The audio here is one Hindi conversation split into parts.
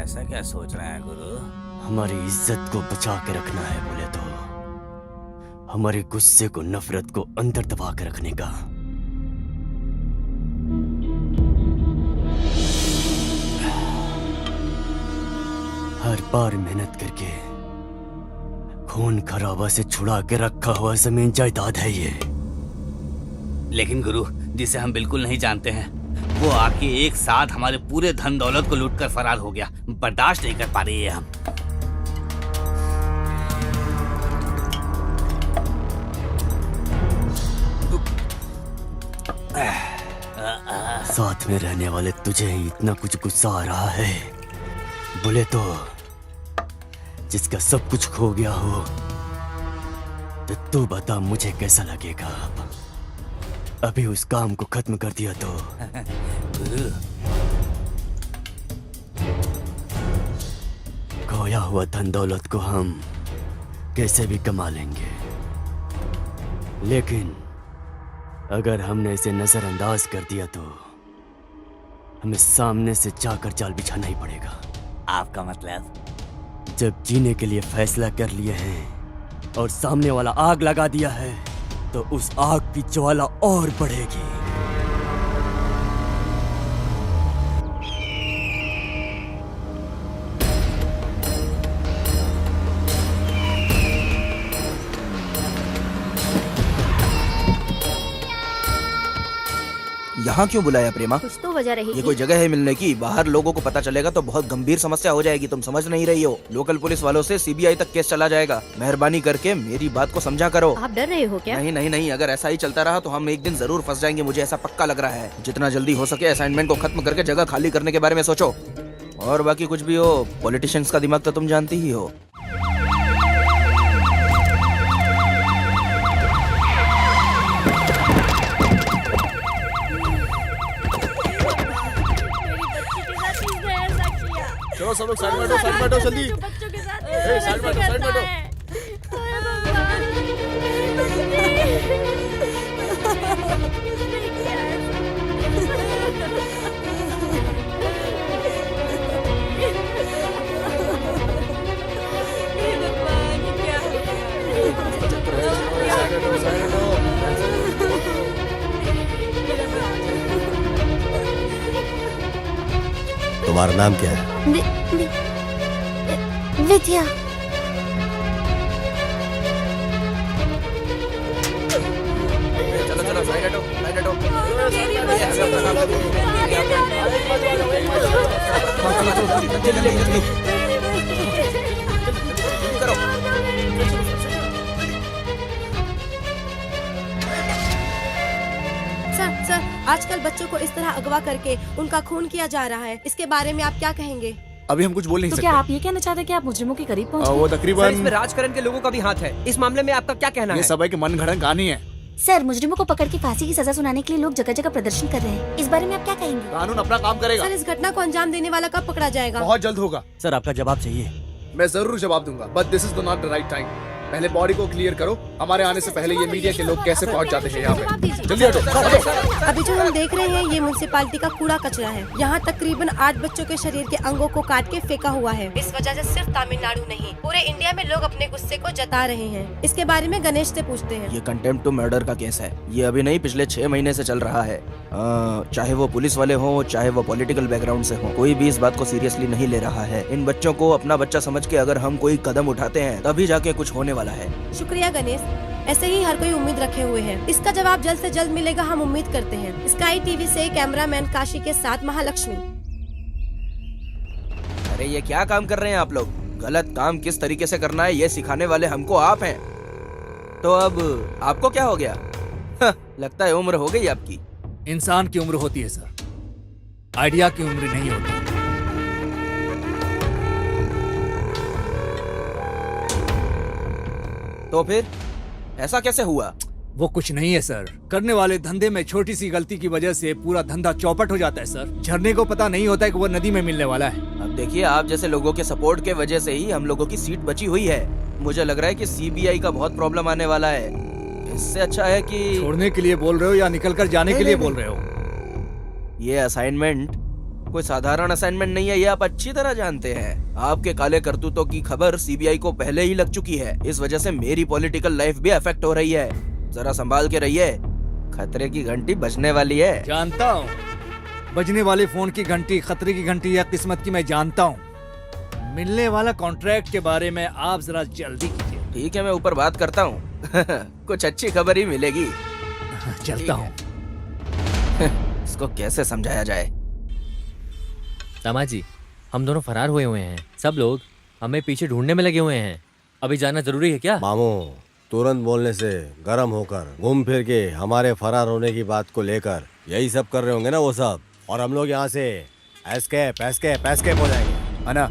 ऐसा क्या सोच रहे हैं गुरु? हमारी इज्जत को बचा के रखना है बोले तो हमारे गुस्से को, नफरत को अंदर दबा के रखने का। हर बार मेहनत करके खून खराबा से छुड़ा के रखा हुआ जमीन जायदाद है ये। लेकिन गुरु, जिसे हम बिल्कुल नहीं जानते हैं, वो आके एक साथ हमारे पूरे धन दौलत को लूट कर फरार हो गया। बर्दाश्त नहीं कर पा रही है हम। साथ में रहने वाले तुझे ही इतना कुछ गुस्सा आ रहा है बोले तो जिसका सब कुछ खो गया हो, तो तू बता मुझे कैसा लगेगा। अभी उस काम को खत्म कर दिया तो गुरु, खोया हुआ धन दौलत को हम कैसे भी कमा लेंगे, लेकिन अगर हमने इसे नजरअंदाज कर दिया तो हमें सामने से जाकर जाल बिछाना ही पड़ेगा। आपका मतलब? जब जीने के लिए फैसला कर लिए हैं और सामने वाला आग लगा दिया है तो उस आग की ज्वाला और बढ़ेगी। यहाँ क्यों बुलाया प्रेमा? कुछ तो वजह रही। ये कोई जगह है मिलने की? बाहर लोगों को पता चलेगा तो बहुत गंभीर समस्या हो जाएगी। तुम समझ नहीं रही हो। लोकल पुलिस वालों से सीबीआई तक केस चला जाएगा। मेहरबानी करके मेरी बात को समझा करो। आप डर रहे हो क्या? नहीं नहीं नहीं, अगर ऐसा ही चलता रहा तो हम एक दिन जरूर फंस जाएंगे। मुझे ऐसा पक्का लग रहा है। जितना जल्दी हो सके असाइनमेंट को खत्म करके जगह खाली करने के बारे में सोचो। और बाकी कुछ भी हो, पॉलिटिशियंस का दिमाग तो तुम जानती ही हो। चलो सब लोग साइड में हटो, साइड में हटो जल्दी। बच्चों के साथ साइड में हटो, साइड में हटो। तुम्हारा नाम क्या है? विद्या। चलो चलो साइड हटो, साइड हटो। सर, आजकल बच्चों को इस तरह अगवा करके उनका खून किया जा रहा है। इसके बारे में आप क्या कहेंगे? अभी हम कुछ बोल नहीं तो सकते। क्या आप ये कहना चाहते हैं कि आप मुजरिमों के करीब पहुंच वो गए? तकरीबन इसमें राजकरण के लोगों का भी हाथ है। इस मामले में आपका क्या कहना ये है? सब है कि मन घड़न कहानी है। सर, मुजरिमों को पकड़ के फांसी की सजा सुनाने के लिए लोग जगह जगह प्रदर्शन कर रहे हैं। इस बारे में आप क्या कहेंगे? कानून अपना काम करेगा। सर, इस घटना को अंजाम देने वाला कब पकड़ा जाएगा? बहुत जल्द होगा। सर, आपका जवाब चाहिए? मैं जरूर जवाब दूंगा, but this is not the right time. पहले बॉडी को क्लियर करो। हमारे आने से पहले ये मीडिया के लोग कैसे पहुंच जाते हैं यहाँ जवाब पे। दीजिए। जल्दी हटो। अभी जो हम देख रहे हैं ये म्युनिसिपालिटी का कूड़ा कचरा है। यहाँ तकरीबन 8 बच्चों के शरीर के अंगों को काट के फेंका हुआ है। इस वजह से सिर्फ तमिलनाडु नहीं, पूरे इंडिया में लोग अपने गुस्से को जता रहे हैं। इसके बारे में गणेश से पूछते हैं। ये कंटेम्प्ट टू मर्डर का केस है। ये अभी नहीं, पिछले 6 महीने से चल रहा है। चाहे वो पुलिस वाले हों, चाहे वो पॉलिटिकल बैकग्राउंड से हों, कोई भी इस बात को सीरियसली नहीं ले रहा है। इन बच्चों को अपना बच्चा समझ के अगर हम कोई कदम उठाते हैं तभी जाके कुछ होने वाला है। शुक्रिया गणेश, ऐसे ही हर कोई उम्मीद रखे हुए है। इसका जवाब जल्द से जल्द मिलेगा, हम उम्मीद करते हैं। स्काई टीवी से कैमरामैन काशी के साथ महालक्ष्मी। अरे ये क्या काम कर रहे हैं आप लोग? गलत काम किस तरीके से करना है ये सिखाने वाले हमको आप हैं। तो अब आपको क्या हो गया? लगता है उम्र हो गई आपकी। इंसान की उम्र होती है सर, आइडिया की उम्र नहीं होती। तो फिर ऐसा कैसे हुआ? वो कुछ नहीं है सर, करने वाले धंधे में छोटी सी गलती की वजह से पूरा धंधा चौपट हो जाता है सर। झरने को पता नहीं होता है कि वो नदी में मिलने वाला है। अब देखिए, आप जैसे लोगों के सपोर्ट के वजह से ही हम लोगों की सीट बची हुई है। मुझे लग रहा है कि सीबीआई का बहुत प्रॉब्लम आने वाला है। इससे अच्छा है कि छोड़ने के लिए बोल रहे हो या निकल कर जाने के लिए बोल रहे हो? ये असाइनमेंट कोई साधारण असाइनमेंट नहीं है, ये आप अच्छी तरह जानते हैं। आपके काले करतूतों की खबर सीबीआई को पहले ही लग चुकी है। इस वजह से मेरी पॉलिटिकल लाइफ भी अफेक्ट हो रही है। जरा संभाल के रहिए, खतरे की घंटी बजने वाली है। जानता हूँ, बजने वाले फोन की घंटी खतरे की घंटी या किस्मत की मैं जानता हूँ। मिलने वाला कॉन्ट्रैक्ट के बारे में आप जरा जल्दी कीजिए। ठीक है, मैं ऊपर बात करता हूँ। कुछ अच्छी खबर ही मिलेगी। चलता हूँ। इसको कैसे समझाया जाए? दामाजी, हम दोनों फरार हुए हैं। सब लोग हमें पीछे ढूंढने में लगे हुए हैं। अभी जाना जरूरी है क्या? मामू तुरंत बोलने से गर्म होकर घूम फिर के हमारे फरार होने की बात को लेकर यही सब कर रहे होंगे ना वो सब, और हम लोग यहाँ से एस्केप हो जाएंगे। अना,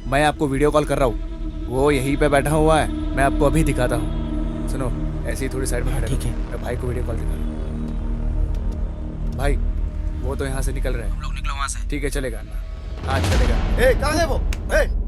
मैं आपको वीडियो कॉल कर रहा हूँ, वो यहीं पे बैठा हुआ है, मैं आपको अभी दिखाता हूँ। सुनो, ऐसे ही थोड़ी साइड में खड़े ठीक है। रहो, मैं भाई को वीडियो कॉल दिखा रहा हूँ। भाई वो तो यहाँ से निकल रहे हैं। हम लोग निकलो वहाँ से। ठीक है, चलेगा ना? हाँ चलेगा। ए, कहाँ है वो? ए!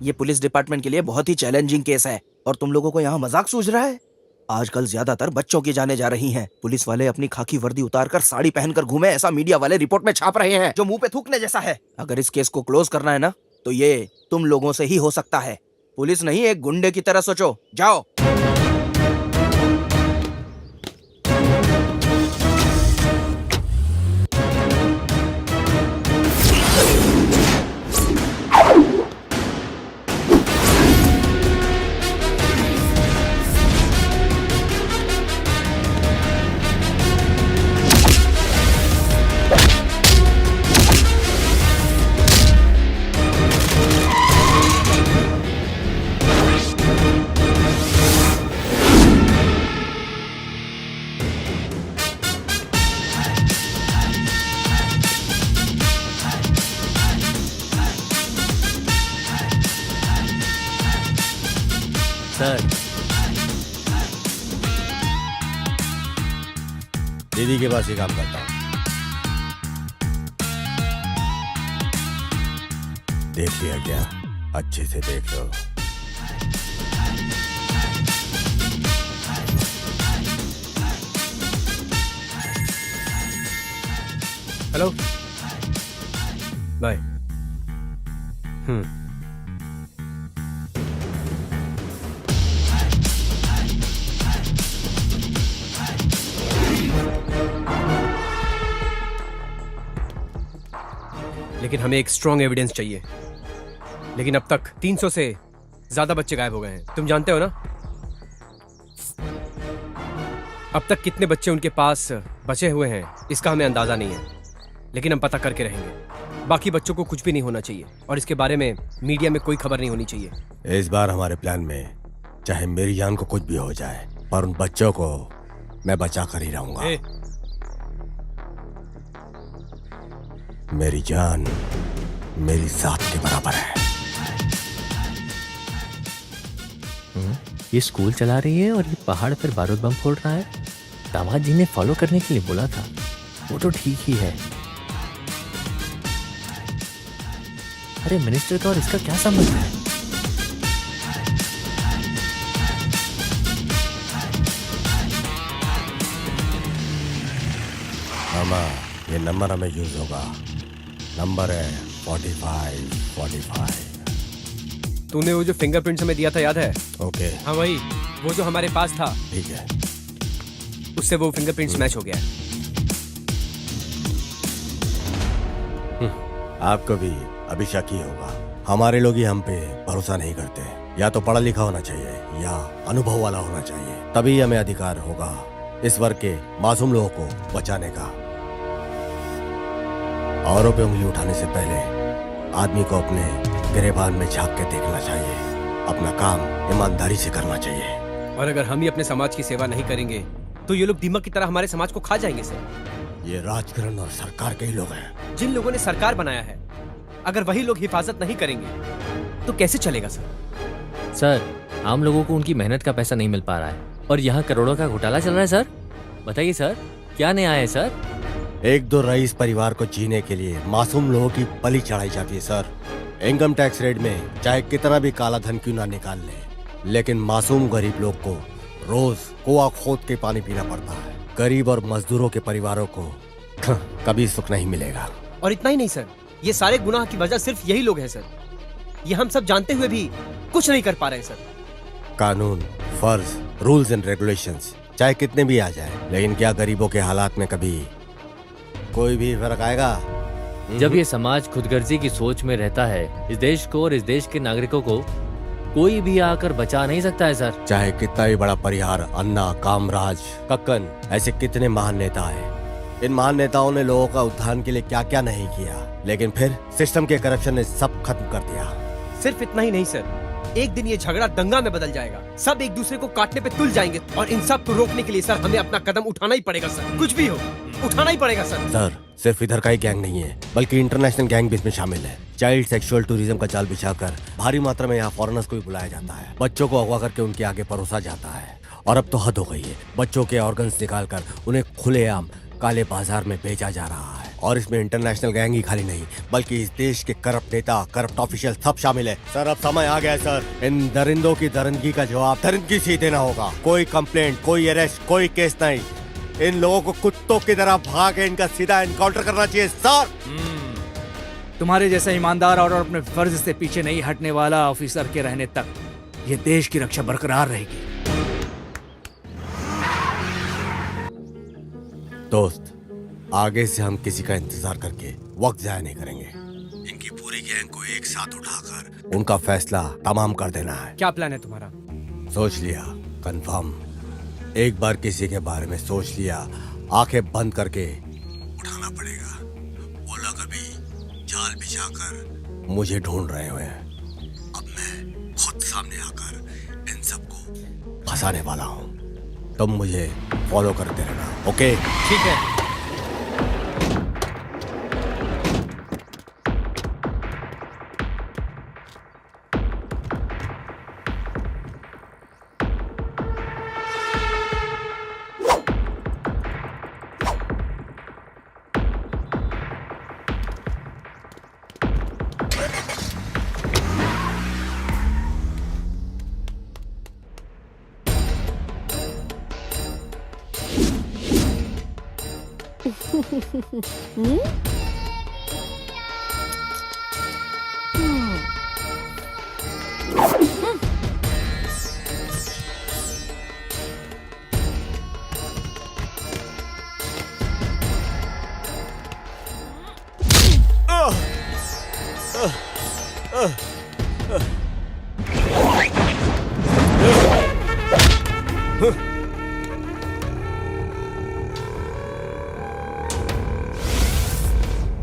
ये पुलिस डिपार्टमेंट के लिए बहुत ही चैलेंजिंग केस है और तुम लोगों को यहाँ मजाक सूझ रहा है। आजकल ज्यादातर बच्चों की जाने जा रही हैं। पुलिस वाले अपनी खाकी वर्दी उतारकर साड़ी पहनकर घूमे, ऐसा मीडिया वाले रिपोर्ट में छाप रहे हैं, जो मुंह पे थूकने जैसा है। अगर इस केस को क्लोज करना है ना, तो ये तुम लोगों से ही हो सकता है। पुलिस नहीं, एक गुंडे की तरह सोचो। जाओ। सर, दीदी के पास ही काम करता हूँ। देख लिया क्या? अच्छे से देख लो। Hello, bye. लेकिन हमें एक स्ट्रॉन्ग एविडेंस चाहिए। लेकिन अब तक 300 से ज्यादा बच्चे गायब हो गए हैं, तुम जानते हो ना? अब तक कितने बच्चे उनके पास बचे हुए हैं इसका हमें अंदाजा नहीं है, लेकिन हम पता करके रहेंगे। बाकी बच्चों को कुछ भी नहीं होना चाहिए और इसके बारे में मीडिया में कोई खबर नहीं होनी चाहिए। इस बार हमारे प्लान में चाहे मेरी जान को कुछ भी हो जाए, पर उन बच्चों को मैं बचा कर ही रहूंगा। मेरी जान मेरी जात के बराबर है। ये स्कूल चला रही है और ये पहाड़ पर बारूद बम फोड़ रहा है। दामाद जी ने फॉलो करने के लिए बोला था, वो तो ठीक ही है। अरे मिनिस्टर का और इसका क्या संबंध है? मामा, ये नंबर हमें यूज होगा। नंबर है 4545। तूने वो जो फिंगरप्रिंट्स हमें दिया था याद है? ओके, हाँ वही, वो जो हमारे पास था, ठीक है। उससे वो फिंगरप्रिंट्स मैच हो गया है। आपको भी अभी शक ही होगा। हमारे लोग ही हम पे भरोसा नहीं करते, या तो पढ़ा लिखा होना चाहिए या अनुभव वाला होना चाहिए, तभी हमें अधिकार होगा इस वर्ग के मासूम लोगों को बचाने का। औरों पे उंगली उठाने से पहले आदमी को अपने गिरेबान में झांक के देखना चाहिए, अपना काम ईमानदारी से करना चाहिए। और अगर हम ही अपने समाज की सेवा नहीं करेंगे तो ये लोग दीमक की तरह हमारे समाज को खा जाएंगे सर। ये राजकरण और सरकार के ही लोग हैं। जिन लोगों ने सरकार बनाया है, अगर वही लोग हिफाजत नहीं करेंगे तो कैसे चलेगा सर? सर, आम लोगों को उनकी मेहनत का पैसा नहीं मिल पा रहा है और यहाँ करोड़ों का घोटाला चल रहा है सर। बताइए सर, क्या न्याय है सर? एक दो रईस परिवार को जीने के लिए मासूम लोगों की बलि चढ़ाई जाती है सर। इनकम टैक्स रेट में चाहे कितना भी काला धन क्यों ना निकाल ले, लेकिन मासूम गरीब लोग को रोज कुआं खोद के पानी पीना पड़ता है। गरीब और मजदूरों के परिवारों को कभी सुख नहीं मिलेगा। और इतना ही नहीं सर, ये सारे गुनाह की वजह सिर्फ यही लोग हैं सर। ये हम सब जानते हुए भी कुछ नहीं कर पा रहे हैं सर। कानून, फर्ज, रूल्स एंड रेगुलेशंस चाहे कितने भी आ जाए, लेकिन क्या गरीबों के हालात में कभी कोई भी फर्क आएगा? जब ये समाज खुदगर्जी की सोच में रहता है, इस देश को और इस देश के नागरिकों को कोई भी आकर बचा नहीं सकता है सर। चाहे कितना ही बड़ा परिहार, अन्ना, कामराज, कक्कन, ऐसे कितने महान नेता हैं। इन महान नेताओं ने लोगों का उत्थान के लिए क्या क्या नहीं किया, लेकिन फिर सिस्टम के करप्शन ने सब खत्म कर दिया। सिर्फ इतना ही नहीं सर, एक दिन ये झगड़ा दंगा में बदल जाएगा। सब एक दूसरे को काटने पे तुल जाएंगे और इन सब को रोकने के लिए सर हमें अपना कदम उठाना ही पड़ेगा सर। कुछ भी हो, उठाना ही पड़ेगा सर। सर, सिर्फ इधर का ही गैंग नहीं है, बल्कि इंटरनेशनल गैंग भी इसमें शामिल है। चाइल्ड सेक्सुअल टूरिज्म का जाल बिछाकर भारी मात्रा में यहाँ फॉरेनर्स को भी बुलाया जाता है। बच्चों को अगवा करके उनके आगे परोसा जाता है। और अब तो हद हो गई है, बच्चों के ऑर्गन्स निकालकर उन्हें खुलेआम काले बाजार में बेचा जा रहा है। और इसमें इंटरनेशनल गैंग ही खाली नहीं, बल्कि इस देश के करप्ट नेता, करप्ट ऑफिशियल सब शामिल है। सर, अब समय आ गया है सर। इन दरिंदों की दरिंदगी का जवाब दरिंदगी से ही देना होगा। कोई कंप्लेंट, कोई अरेस्ट, कोई केस नहीं। इन लोगों को कुत्तों की तरह भागे इनका सीधा एनकाउंटर करना चाहिए सर। तुम्हारे जैसा ईमानदार और अपने फर्ज से पीछे नहीं हटने वाला ऑफिसर के रहने तक ये देश की रक्षा बरकरार रहेगी। दोस्त, आगे से हम किसी का इंतजार करके वक्त जाया नहीं करेंगे। इनकी पूरी गैंग को एक साथ उठाकर उनका फैसला तमाम कर देना है। क्या प्लान है तुम्हारा? सोच लिया, कंफर्म। एक बार किसी के बारे में सोच लिया, आंखें बंद करके उठाना पड़ेगा। वो लोग अभी जाल बिछाकर मुझे ढूंढ रहे हुए हैं। अब मैं खुद सामने आकर इन सबको फंसाने वाला हूँ। तुम मुझे फॉलो करते रहना, ओके? ठीक है।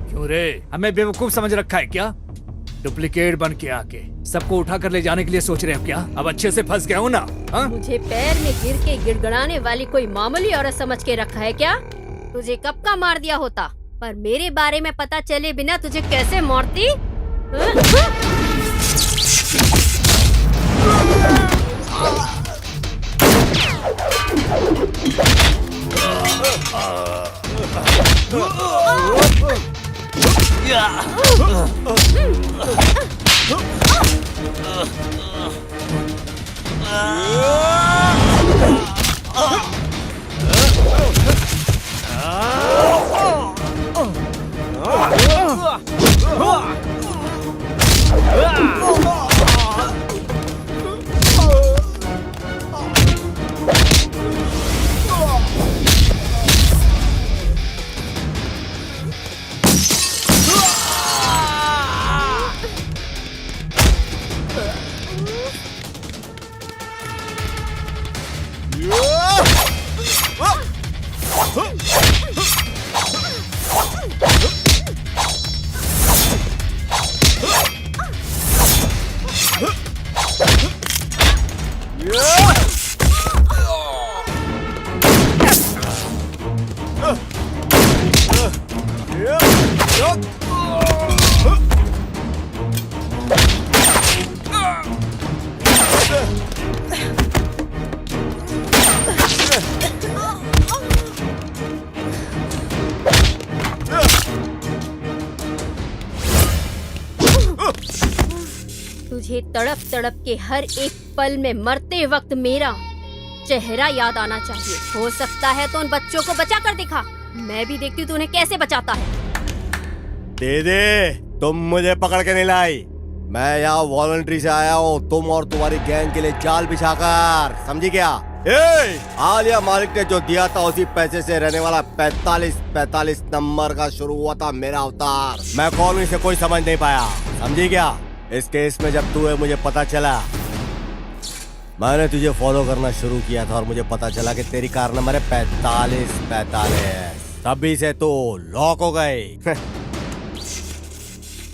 क्यों रे, हमें बेवकूफ समझ रखा है क्या? डुप्लीकेट बन के आके सबको उठा कर ले जाने के लिए सोच रहे हो क्या? अब अच्छे से फंस गया हूँ ना? हा? मुझे पैर में गिर के गिड़गड़ाने वाली कोई मामूली औरत समझ के रखा है क्या? तुझे कब का मार दिया होता, पर मेरे बारे में पता चले बिना तुझे कैसे मारती? तुझे तड़प तड़प के हर एक पल में मरते वक्त मेरा चेहरा याद आना चाहिए। हो सकता है तो उन बच्चों को बचा कर दिखा, मैं भी देखती हूँ तू उन्हें कैसे बचाता है। दीदी, तुम मुझे पकड़ के नहीं लाई, मैं यहाँ वॉलंटरी से आया हूँ तुम और तुम्हारी गैंग के लिए जाल बिछाकर, समझी क्या? आलिया मालिक ने जो दिया था उसी पैसे से रहने वाला 45 नंबर का शुरू हुआ था मेरा अवतार। मैं कौन हूँ इसे कोई समझ नहीं पाया, समझी क्या? इस केस में जब तू है मुझे पता चला, मैंने तुझे फॉलो करना शुरू किया था और मुझे पता चला कि तेरी कार नंबर है 45। तभी से तो लॉक हो गई।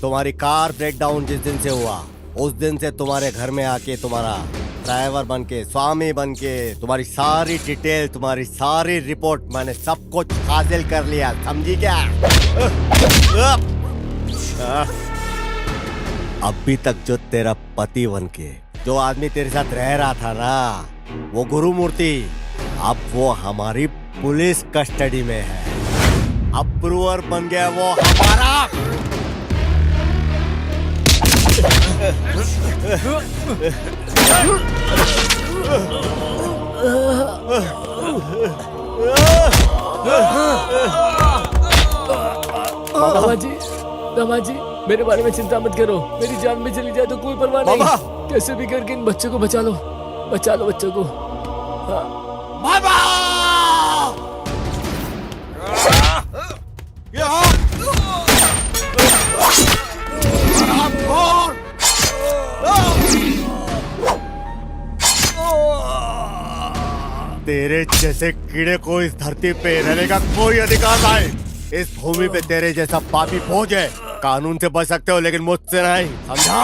तुम्हारी कार ब्रेकडाउन जिस दिन से हुआ उस दिन से तुम्हारे घर में आके तुम्हारा ड्राइवर बन के, स्वामी बन के, तुम्हारी सारी डिटेल, तुम्हारी सारी रिपोर्ट मैंने सब कुछ हासिल कर लिया, समझी क्या? अभी तक जो तेरा पति बन के जो आदमी तेरे साथ रह रहा था ना, वो गुरुमूर्ति, अब वो हमारी पुलिस कस्टडी में है। अप्रूवर बन गया वो हमारा। दामा जी, मेरे बारे में चिंता मत करो, मेरी जान भी चली जाए तो कोई परवाह नहीं। कैसे भी करके इन बच्चों को बचा लो बच्चों को। बाबा! तेरे जैसे कीड़े को इस धरती पे रहने का कोई अधिकार नहीं। इस भूमि पे तेरे जैसा पापी फौज है। कानून से बच सकते हो लेकिन मुझसे नहीं, समझा?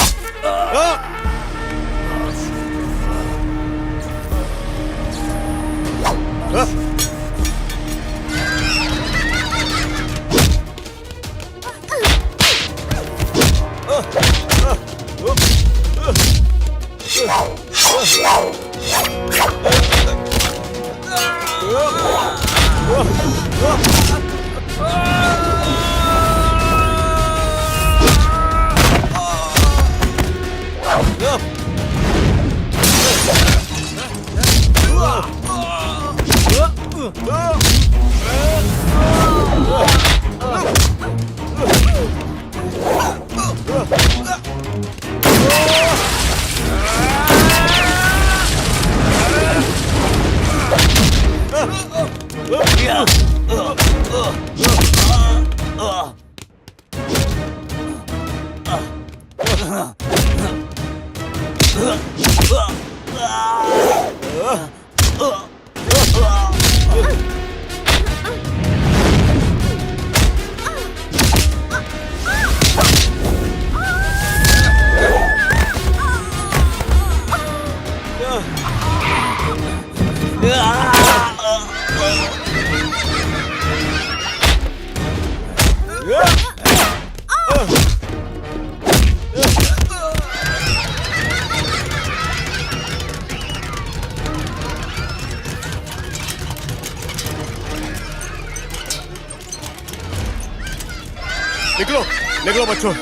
निकलो बच्चों।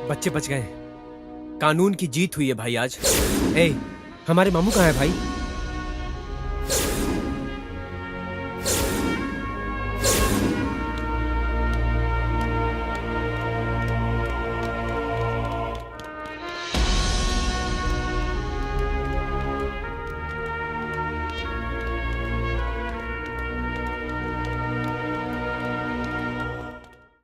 बच्चे बच गए, कानून की जीत हुई है भाई आज। ए, हमारे मामू कहाँ है भाई?